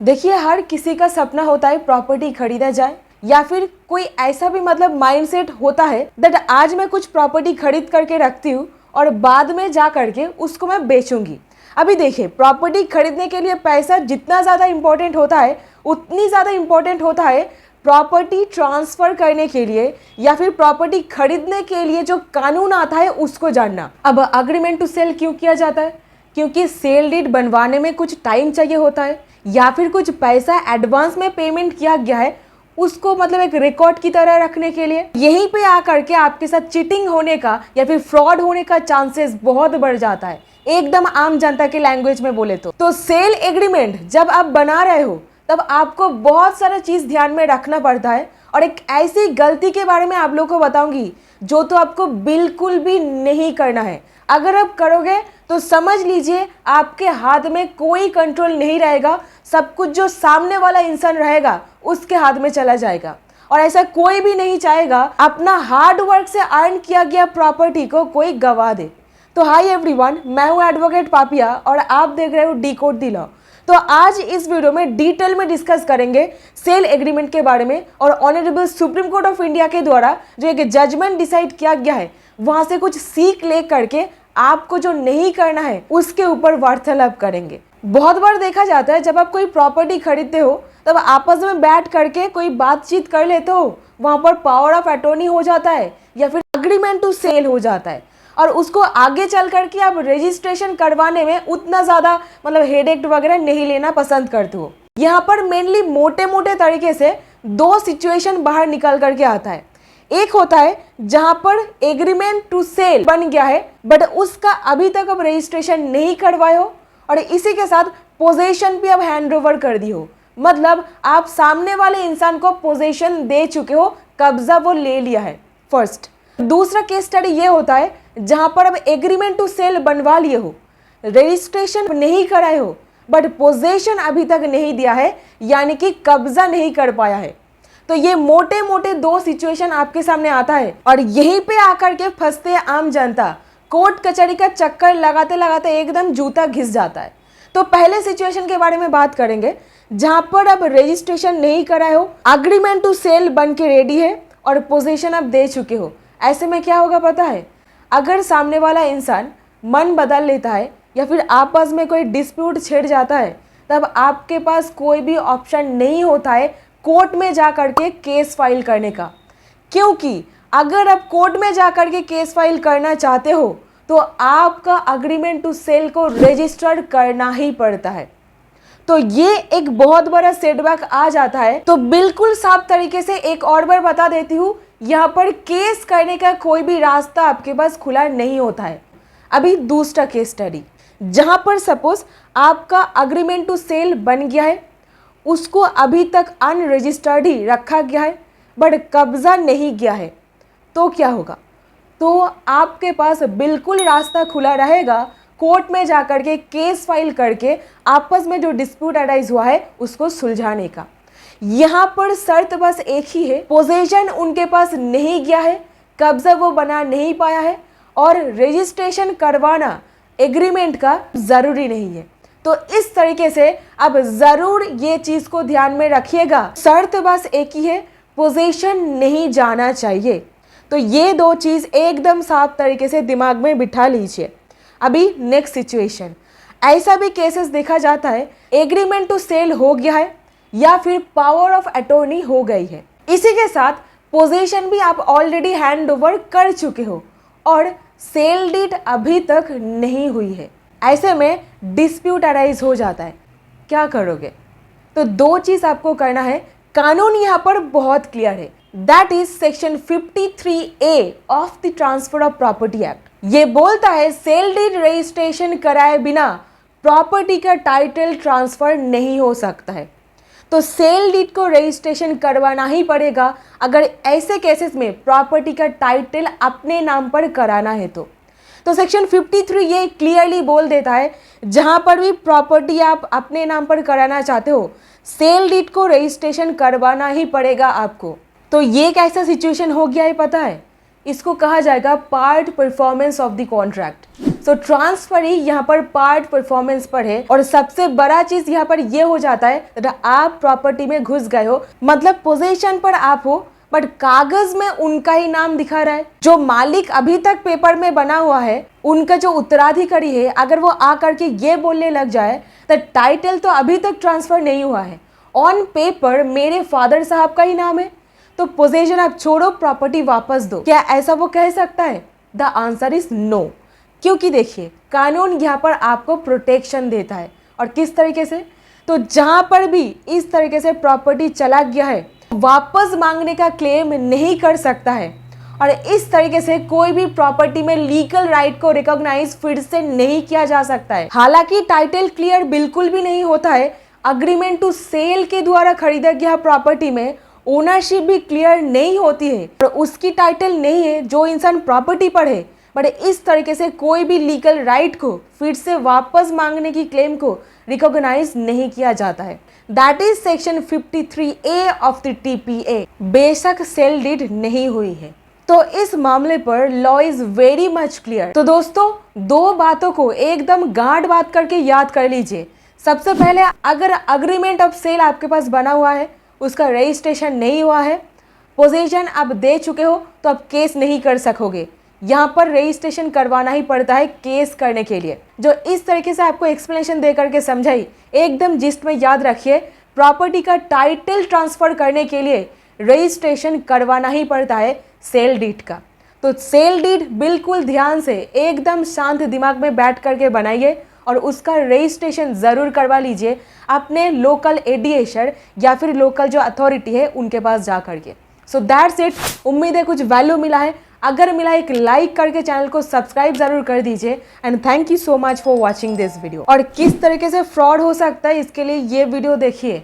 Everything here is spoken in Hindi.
देखिए, हर किसी का सपना होता है प्रॉपर्टी खरीदा जाए, या फिर कोई ऐसा भी माइंडसेट होता है दैट आज मैं कुछ प्रॉपर्टी खरीद करके रखती हूँ और बाद में जा करके उसको मैं बेचूंगी। अभी देखिए, प्रॉपर्टी खरीदने के लिए पैसा जितना ज़्यादा इम्पोर्टेंट होता है उतनी ज़्यादा इम्पोर्टेंट होता है प्रॉपर्टी ट्रांसफ़र करने के लिए या फिर प्रॉपर्टी खरीदने के लिए जो कानून आता है उसको जानना। अब अग्रीमेंट टू सेल क्यों किया जाता है? क्योंकि सेल डीड बनवाने में कुछ टाइम चाहिए होता है या फिर कुछ पैसा एडवांस में पेमेंट किया गया है उसको एक रिकॉर्ड की तरह रखने के लिए। यहीं पे आकर के आपके साथ चीटिंग होने का या फिर फ्रॉड होने का चांसेस बहुत बढ़ जाता है, एकदम आम जनता के लैंग्वेज में बोले तो सेल एग्रीमेंट जब आप बना रहे हो तब आपको बहुत सारा चीज़ ध्यान में रखना पड़ता है। और एक ऐसी गलती के बारे में आप लोगों को बताऊंगी जो तो आपको बिल्कुल भी नहीं करना है। अगर आप करोगे तो समझ लीजिए आपके हाथ में कोई कंट्रोल नहीं रहेगा, सब कुछ जो सामने वाला इंसान रहेगा उसके हाथ में चला जाएगा। और ऐसा कोई भी नहीं चाहेगा अपना हार्ड वर्क से अर्न किया गया प्रॉपर्टी को कोई गवा दे। तो हाय एवरीवन, मैं हूँ एडवोकेट पापिया और आप देख रहे हो डिकोड द लॉ। तो आज इस वीडियो में डिटेल में डिस्कस करेंगे सेल एग्रीमेंट के बारे में और honourable supreme court of India के द्वारा जो एक जजमेंट डिसाइड किया गया है वहां से कुछ सीख ले करके आपको जो नहीं करना है उसके ऊपर वार्तालाप करेंगे। बहुत बार देखा जाता है जब आप कोई प्रॉपर्टी खरीदते हो तब आपस में बैठ करके कोई बातचीत कर लेते हो, वहां पर पावर ऑफ अटॉर्नी हो जाता है या फिर अग्रीमेंट टू सेल हो जाता है और उसको आगे चल करके आप रजिस्ट्रेशन करवाने में उतना ज़्यादा हेडेक वगैरह नहीं लेना पसंद करते हो। यहाँ पर मेनली मोटे मोटे तरीके से दो सिचुएशन बाहर निकल करके आता है। एक होता है जहां पर एग्रीमेंट टू सेल बन गया है बट उसका अभी तक अब रजिस्ट्रेशन नहीं करवाए हो और इसी के साथ पोजेशन भी अब हैंड ओवर कर दी हो, आप सामने वाले इंसान को पोजेशन दे चुके हो, कब्जा वो ले लिया है फर्स्ट। दूसरा केस स्टडी ये होता है जहां पर अब एग्रीमेंट टू सेल बनवा लिए हो, रजिस्ट्रेशन नहीं कराए हो बट पोजेशन अभी तक नहीं दिया है, यानी कि कब्जा नहीं कर पाया है। तो ये मोटे मोटे दो सिचुएशन आपके सामने आता है और यहीं पे आकर के फंसते आम जनता, कोर्ट कचहरी का चक्कर लगाते लगाते एकदम जूता घिस जाता है। तो पहले सिचुएशन के बारे में बात करेंगे जहां पर अब रजिस्ट्रेशन नहीं कराए हो, अग्रीमेंट टू सेल बन के रेडी है और पोजीशन अब दे चुके हो। ऐसे में क्या होगा पता है? अगर सामने वाला इंसान मन बदल लेता है या फिर आपस में कोई डिस्प्यूट छिड़ जाता है तब आपके पास कोई भी ऑप्शन नहीं होता है कोर्ट में जा करके केस फाइल करने का, क्योंकि अगर आप कोर्ट में जा करके केस फाइल करना चाहते हो तो आपका अग्रीमेंट टू सेल को रजिस्टर करना ही पड़ता है। तो ये एक बहुत बड़ा सेटबैक आ जाता है। तो बिल्कुल साफ तरीके से एक और बार बता देती हूँ, यहाँ पर केस करने का कोई भी रास्ता आपके पास खुला नहीं होता है। अभी दूसरा केस स्टडी जहाँ पर सपोज आपका अग्रीमेंट टू सेल बन गया है, उसको अभी तक अनरजिस्टर्ड ही रखा गया है बट कब्जा नहीं गया है, तो क्या होगा? तो आपके पास बिल्कुल रास्ता खुला रहेगा कोर्ट में जाकर के केस फाइल करके आपस में जो डिस्प्यूट अराइज हुआ है उसको सुलझाने का। यहाँ पर शर्त बस एक ही है, पोजेशन उनके पास नहीं गया है, कब्जा वो बना नहीं पाया है और रजिस्ट्रेशन करवाना एग्रीमेंट का ज़रूरी नहीं है। तो इस तरीके से अब ज़रूर ये चीज़ को ध्यान में रखिएगा, शर्त बस एक ही है, पोजीशन नहीं जाना चाहिए। तो ये दो चीज़ एकदम साफ तरीके से दिमाग में बिठा लीजिए। अभी नेक्स्ट सिचुएशन, ऐसा भी केसेस देखा जाता है एग्रीमेंट टू सेल हो गया है या फिर पावर ऑफ अटॉर्नी हो गई है, इसी के साथ पोजीशन भी आप ऑलरेडी हैंड ओवर कर चुके हो और सेल डीड अभी तक नहीं हुई है। ऐसे में डिस्प्यूट अराइज हो जाता है, क्या करोगे? तो दो चीज़ आपको करना है। कानून यहाँ पर बहुत क्लियर है, that is section 53A of the transfer of property act. ये बोलता है सेल डीड रजिस्ट्रेशन कराए बिना प्रॉपर्टी का टाइटल ट्रांसफर नहीं हो सकता है। तो सेल डीड को रजिस्ट्रेशन करवाना ही पड़ेगा अगर ऐसे केसेस में प्रॉपर्टी का टाइटल अपने नाम पर कराना है तो सेक्शन 53 ये क्लियरली बोल देता है जहां पर भी प्रॉपर्टी आप अपने नाम पर कराना चाहते हो सेल डीड को रजिस्ट्रेशन करवाना ही पड़ेगा आपको। तो ये कैसा सिचुएशन हो गया है पता है? इसको कहा जाएगा part performance of the contract. So transfer ही यहाँ पर पार्ट परफॉर्मेंस पर है। और सबसे बड़ा चीज यहाँ पर ये हो जाता है आप प्रॉपर्टी में घुस गए हो, मतलब पोजीशन पर आप हो बट कागज में उनका ही नाम दिखा रहा है। जो मालिक अभी तक पेपर में बना हुआ है, उनका जो उत्तराधिकारी है, अगर वो आकर के ये बोलने लग जाए तो टाइटल तो अभी तक ट्रांसफर नहीं हुआ है, ऑन पेपर मेरे फादर साहब का ही नाम है, तो पोजीशन आप छोड़ो, प्रॉपर्टी वापस दो। क्या ऐसा वो कह सकता है? The answer is no. क्योंकि देखिए कानून यहाँ पर आपको प्रोटेक्शन देता है। और किस तरीके से? तो जहाँ पर भी इस तरीके से प्रॉपर्टी चला गया है, वापस मांगने का क्लेम नहीं कर सकता है। और इस तरीके से कोई भी प्रॉपर्टी में लीगल राइट को रिकॉग्नाइज फिर से नहीं किया जा सकता है। हालांकि टाइटल क्लियर बिल्कुल भी नहीं होता है, अग्रीमेंट टू सेल के द्वारा खरीदा गया प्रॉपर्टी में ओनरशिप भी क्लियर नहीं होती है और उसकी टाइटल नहीं है जो इंसान प्रॉपर्टी पर है। बट इस तरीके से कोई भी लीगल राइट को फिर से वापस मांगने की क्लेम को रिकॉग्नाइज नहीं किया जाता है। That is section 53A of the TPA। बेशक सेल डीड नहीं हुई है, तो इस मामले पर law is very much clear. तो दोस्तों दो बातों को एकदम गांठ बात करके याद कर लीजिए। सबसे पहले, अगर अग्रीमेंट ऑफ सेल आपके पास बना हुआ है, उसका रजिस्ट्रेशन नहीं हुआ है, पोजीशन आप दे चुके हो, तो आप केस नहीं कर सकोगे। यहाँ पर रजिस्ट्रेशन करवाना ही पड़ता है केस करने के लिए। जो इस तरीके से आपको एक्सप्लेनेशन दे करके समझाई, एकदम जिस्ट में याद रखिए, प्रॉपर्टी का टाइटल ट्रांसफर करने के लिए रजिस्ट्रेशन करवाना ही पड़ता है सेल डीड का। तो सेल डीड बिल्कुल ध्यान से एकदम शांत दिमाग में बैठ करके बनाइए और उसका रजिस्ट्रेशन ज़रूर करवा लीजिए अपने लोकल एडिएशर या फिर लोकल जो अथॉरिटी है उनके पास जा करके। So that's it. उम्मीद है कुछ वैल्यू मिला है। अगर मिला, एक लाइक करके चैनल को सब्सक्राइब जरूर कर दीजिए। And thank you so much for watching this video. और किस तरीके से फ्रॉड हो सकता है इसके लिए ये वीडियो देखिए।